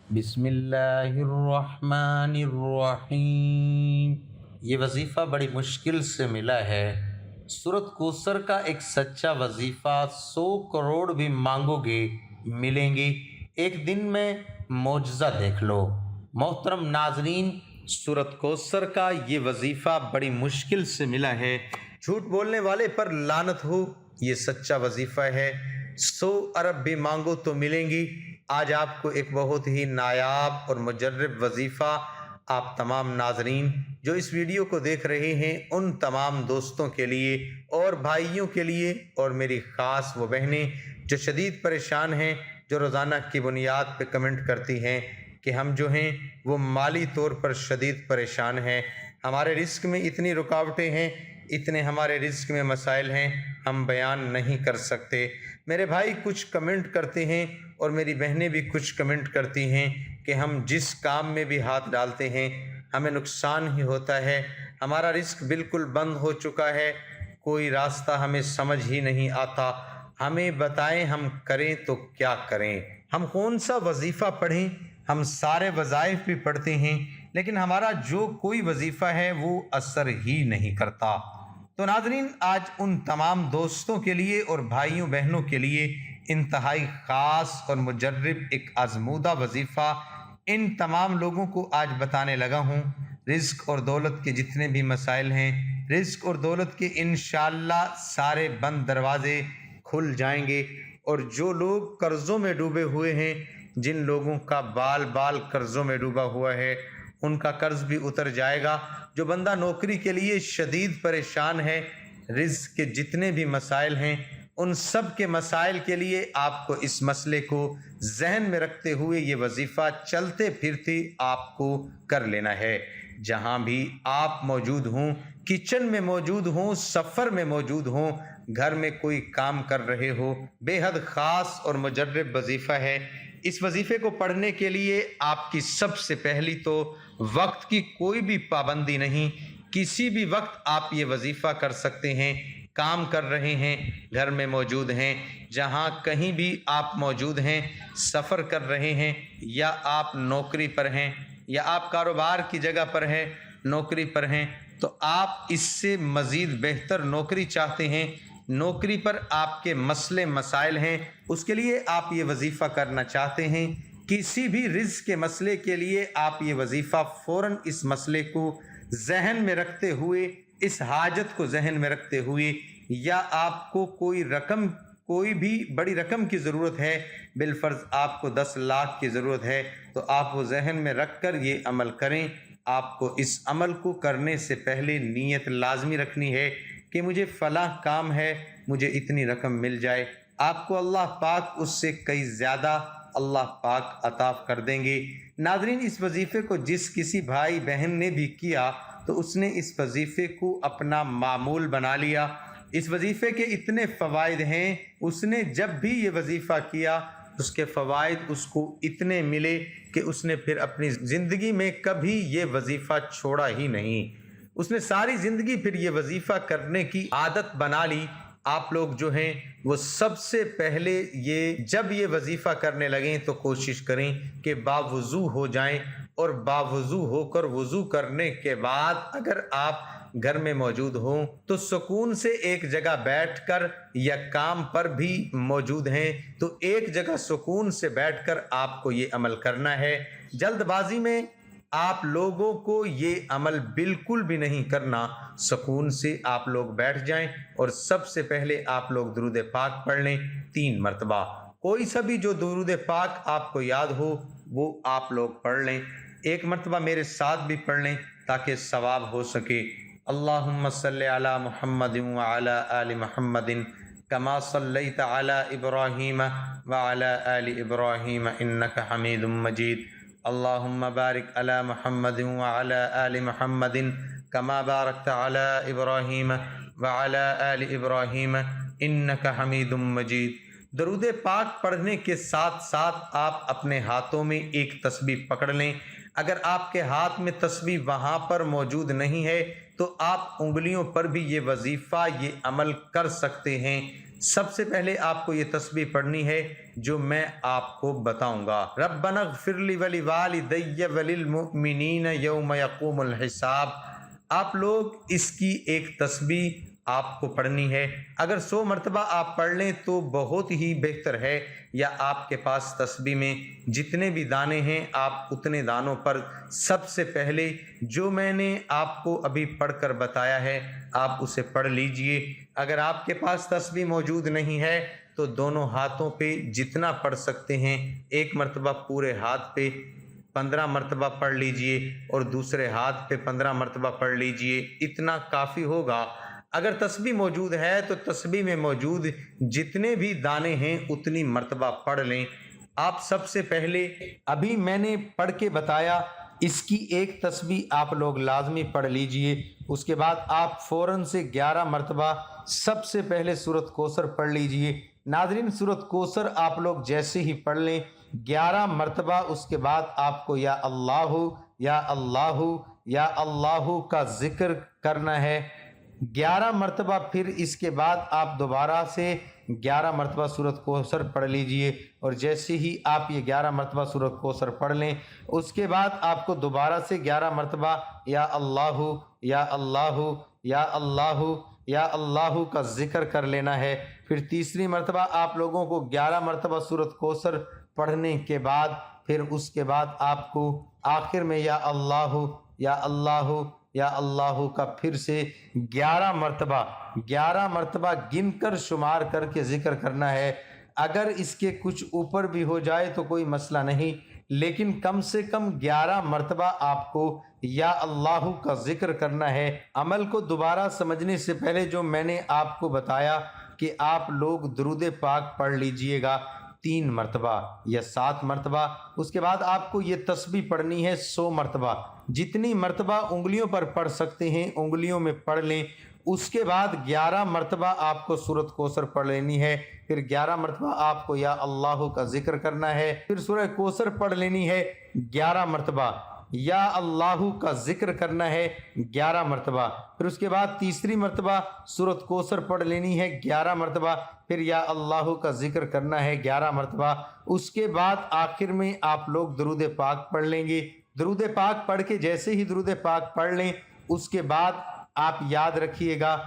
بسم اللہ الرحمن الرحیم۔ یہ وظیفہ بڑی مشکل سے ملا ہے۔ سورۃ کوثر کا ایک سچا وظیفہ 100 کروڑ بھی مانگو گے ملیں گے۔ ایک دن میں معجزہ دیکھ لو۔ محترم ناظرین، سورۃ کوثر کا یہ وظیفہ بڑی مشکل سے ملا ہے۔ جھوٹ بولنے والے پر لعنت ہو، یہ سچا وظیفہ ہے۔ 100 ارب بھی مانگو تو ملیں گی۔ آج آپ کو ایک بہت ہی نایاب اور مجرب وظیفہ آپ تمام ناظرین جو اس ویڈیو کو دیکھ رہے ہیں، ان تمام دوستوں کے لیے اور بھائیوں کے لیے، اور میری خاص وہ بہنیں جو شدید پریشان ہیں، جو روزانہ کی بنیاد پہ کمنٹ کرتی ہیں کہ ہم جو ہیں وہ مالی طور پر شدید پریشان ہیں، ہمارے رزق میں اتنی رکاوٹیں ہیں، اتنے ہمارے رزق میں مسائل ہیں، ہم بیان نہیں کر سکتے۔ میرے بھائی کچھ کمنٹ کرتے ہیں اور میری بہنیں بھی کچھ کمنٹ کرتی ہیں کہ ہم جس کام میں بھی ہاتھ ڈالتے ہیں ہمیں نقصان ہی ہوتا ہے، ہمارا رزق بالکل بند ہو چکا ہے، کوئی راستہ ہمیں سمجھ ہی نہیں آتا، ہمیں بتائیں ہم کریں تو کیا کریں، ہم کون سا وظیفہ پڑھیں۔ ہم سارے وظائف بھی پڑھتے ہیں لیکن ہمارا جو کوئی وظیفہ ہے وہ اثر ہی نہیں کرتا۔ تو ناظرین، آج ان تمام دوستوں کے لیے اور بھائیوں بہنوں کے لیے انتہائی خاص اور مجرب ایک آزمودہ وظیفہ ان تمام لوگوں کو آج بتانے لگا ہوں۔ رزق اور دولت کے جتنے بھی مسائل ہیں، رزق اور دولت کے انشاءاللہ سارے بند دروازے کھل جائیں گے، اور جو لوگ قرضوں میں ڈوبے ہوئے ہیں، جن لوگوں کا بال بال قرضوں میں ڈوبا ہوا ہے، ان کا قرض بھی اتر جائے گا۔ جو بندہ نوکری کے لیے شدید پریشان ہے، رزق کے جتنے بھی مسائل ہیں، ان سب کے مسائل کے لیے آپ کو اس مسئلے کو ذہن میں رکھتے ہوئے یہ وظیفہ چلتے پھرتے آپ کو کر لینا ہے۔ جہاں بھی آپ موجود ہوں، کچن میں موجود ہوں، سفر میں موجود ہوں، گھر میں کوئی کام کر رہے ہو، بے حد خاص اور مجرب وظیفہ ہے۔ اس وظیفے کو پڑھنے کے لیے آپ کی سب سے پہلی تو وقت کی کوئی بھی پابندی نہیں، کسی بھی وقت آپ یہ وظیفہ کر سکتے ہیں۔ کام کر رہے ہیں، گھر میں موجود ہیں، جہاں کہیں بھی آپ موجود ہیں، سفر کر رہے ہیں، یا آپ نوکری پر ہیں، یا آپ کاروبار کی جگہ پر ہیں، نوکری پر ہیں، تو آپ اس سے مزید بہتر نوکری چاہتے ہیں، نوکری پر آپ کے مسئلے مسائل ہیں، اس کے لیے آپ یہ وظیفہ کرنا چاہتے ہیں، کسی بھی رزق کے مسئلے کے لیے آپ یہ وظیفہ فوراً اس مسئلے کو ذہن میں رکھتے ہوئے، اس حاجت کو ذہن میں رکھتے ہوئے، یا آپ کو کوئی بھی بڑی رقم کی ضرورت ہے، بالفرض آپ کو 10 لاکھ کی ضرورت ہے، تو آپ وہ ذہن میں رکھ کر یہ عمل کریں۔ آپ کو اس عمل کو کرنے سے پہلے نیت لازمی رکھنی ہے کہ مجھے فلاں کام ہے، مجھے اتنی رقم مل جائے۔ آپ کو اللہ پاک اس سے کئی زیادہ اللہ پاک عطا کر دیں گے۔ ناظرین، اس وظیفے کو جس کسی بھائی بہن نے بھی کیا تو اس نے اس وظیفے کو اپنا معمول بنا لیا۔ اس وظیفے کے اتنے فوائد ہیں، اس نے جب بھی یہ وظیفہ کیا اس کے فوائد اس کو اتنے ملے کہ اس نے پھر اپنی زندگی میں کبھی یہ وظیفہ چھوڑا ہی نہیں۔ اس نے ساری زندگی پھر یہ وظیفہ کرنے کی عادت بنا لی۔ آپ لوگ جو ہیں وہ سب سے پہلے جب یہ وظیفہ کرنے لگیں تو کوشش کریں کہ باوضو ہو جائیں، اور باوضو ہو کر وضو کرنے کے بعد اگر آپ گھر میں موجود ہوں تو سکون سے ایک جگہ بیٹھ کر، یا کام پر بھی موجود ہیں تو ایک جگہ سکون سے بیٹھ کر آپ کو یہ عمل کرنا ہے۔ جلد بازی میں آپ لوگوں کو یہ عمل بالکل بھی نہیں کرنا، سکون سے آپ لوگ بیٹھ جائیں، اور سب سے پہلے آپ لوگ درود پاک پڑھ لیں 3 مرتبہ۔ کوئی سا بھی جو درود پاک آپ کو یاد ہو وہ آپ لوگ پڑھ لیں، 1 مرتبہ میرے ساتھ بھی پڑھ لیں تاکہ ثواب ہو سکے۔ اللہم صلی علی محمد وعلی آل محمد کما صلیت علی ابراہیم وعلی آل ابراہیم انک حمید مجید۔ اللہم بارک علی محمد وعلی آل محمد کما بارکت علی ابراہیم وعلی آل ابراہیم انک حمید مجید۔ درود پاک پڑھنے کے ساتھ ساتھ آپ اپنے ہاتھوں میں ایک تسبیح پکڑ لیں۔ اگر آپ کے ہاتھ میں تسبیح وہاں پر موجود نہیں ہے تو آپ انگلیوں پر بھی یہ وظیفہ، یہ عمل کر سکتے ہیں۔ سب سے پہلے آپ کو یہ تسبیح پڑھنی ہے جو میں آپ کو بتاؤں گا۔ ربنا اغفر لی ولوالدی وللمؤمنین یوم یقوم الحساب۔ آپ لوگ اس کی ایک تسبیح آپ کو پڑھنی ہے۔ اگر 100 مرتبہ آپ پڑھ لیں تو بہت ہی بہتر ہے، یا آپ کے پاس تسبیح میں جتنے بھی دانے ہیں آپ اتنے دانوں پر سب سے پہلے جو میں نے آپ کو ابھی پڑھ کر بتایا ہے آپ اسے پڑھ لیجئے۔ اگر آپ کے پاس تسبیح موجود نہیں ہے تو دونوں ہاتھوں پہ جتنا پڑھ سکتے ہیں ایک مرتبہ پورے ہاتھ پہ 15 مرتبہ پڑھ لیجئے اور دوسرے ہاتھ پہ 15 مرتبہ پڑھ لیجئے، اتنا کافی ہوگا۔ اگر تسبیح موجود ہے تو تسبیح میں موجود جتنے بھی دانے ہیں اتنی مرتبہ پڑھ لیں۔ آپ سب سے پہلے ابھی میں نے پڑھ کے بتایا اس کی ایک تسبیح آپ لوگ لازمی پڑھ لیجئے، اس کے بعد آپ فوراً سے 11 مرتبہ سب سے پہلے سورۃ کوثر پڑھ لیجئے۔ ناظرین، سورۃ کوثر آپ لوگ جیسے ہی پڑھ لیں 11 مرتبہ، اس کے بعد آپ کو یا اللہ یا اللہ یا اللہ کا ذکر کرنا ہے 11 مرتبہ۔ پھر اس کے بعد آپ دوبارہ سے 11 مرتبہ سورۃ کوثر پڑھ لیجئے، اور جیسے ہی آپ یہ 11 مرتبہ سورۃ کوثر پڑھ لیں اس کے بعد آپ کو دوبارہ سے 11 مرتبہ یا اللہ یا اللہ یا اللہ یا اللہ کا ذکر کر لینا ہے۔ پھر تیسری مرتبہ آپ لوگوں کو 11 مرتبہ سورۃ کوثر پڑھنے کے بعد پھر اس کے بعد آپ کو آخر میں یا اللہ یا اللہ یا اللہ کا پھر سے 11 مرتبہ گن کر شمار کر کے ذکر کرنا ہے۔ اگر اس کے کچھ اوپر بھی ہو جائے تو کوئی مسئلہ نہیں، لیکن کم سے کم 11 مرتبہ آپ کو یا اللہ کا ذکر کرنا ہے۔ عمل کو دوبارہ سمجھنے سے پہلے جو میں نے آپ کو بتایا کہ آپ لوگ درود پاک پڑھ لیجئے گا 3 مرتبہ یا 7 مرتبہ، اس کے بعد آپ کو یہ تسبیح پڑھنی ہے 100 مرتبہ، جتنی مرتبہ انگلیوں پر پڑھ سکتے ہیں انگلیوں میں پڑھ لیں۔ اس کے بعد 11 مرتبہ آپ کو سورۃ کوثر پڑھ لینی ہے، پھر 11 مرتبہ آپ کو یا اللہ کا ذکر کرنا ہے، پھر سورہ کوثر پڑھ لینی ہے 11 مرتبہ، یا اللہ کا ذکر کرنا ہے 11 مرتبہ، پھر اس کے بعد تیسری مرتبہ سورۃ کوثر پڑھ لینی ہے 11 مرتبہ، پھر یا اللہ کا ذکر کرنا ہے 11 مرتبہ۔ اس کے بعد آخر میں آپ لوگ درود پاک پڑھ لیں گے۔ درود پاک پڑھ کے جیسے ہی درود پاک پڑھ لیں اس کے بعد آپ یاد رکھیے گا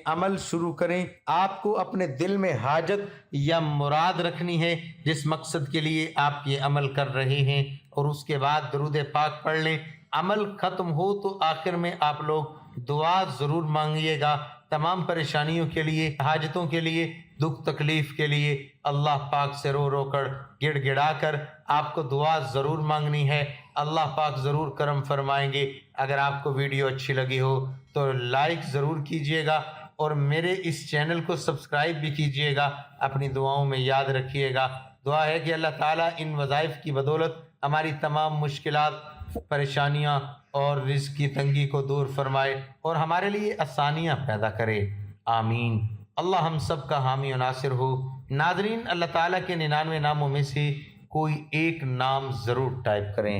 عمل شروع کریں۔ آپ کو اپنے دل میں حاجت یا مراد رکھنی ہے جس مقصد کے لیے آپ یہ عمل کر رہے ہیں، اور اس کے بعد درود پاک پڑھ لیں۔ عمل ختم ہو تو آخر میں آپ لوگ دعا ضرور مانگیے گا، تمام پریشانیوں کے لیے، حاجتوں کے لیے، دکھ تکلیف کے لیے اللہ پاک سے رو رو کر گڑ گڑا کر آپ کو دعا ضرور مانگنی ہے۔ اللہ پاک ضرور کرم فرمائیں گے۔ اگر آپ کو ویڈیو اچھی لگی ہو تو لائک ضرور کیجئے گا، اور میرے اس چینل کو سبسکرائب بھی کیجئے گا۔ اپنی دعاؤں میں یاد رکھیے گا۔ دعا ہے کہ اللہ تعالیٰ ان وظائف کی بدولت ہماری تمام مشکلات، پریشانیاں اور رزق کی تنگی کو دور فرمائے اور ہمارے لیے آسانیاں پیدا کرے، آمین۔ اللہ ہم سب کا حامی و ناصر ہو۔ ناظرین، اللہ تعالیٰ کے 99 ناموں میں سے کوئی ایک نام ضرور ٹائپ کریں۔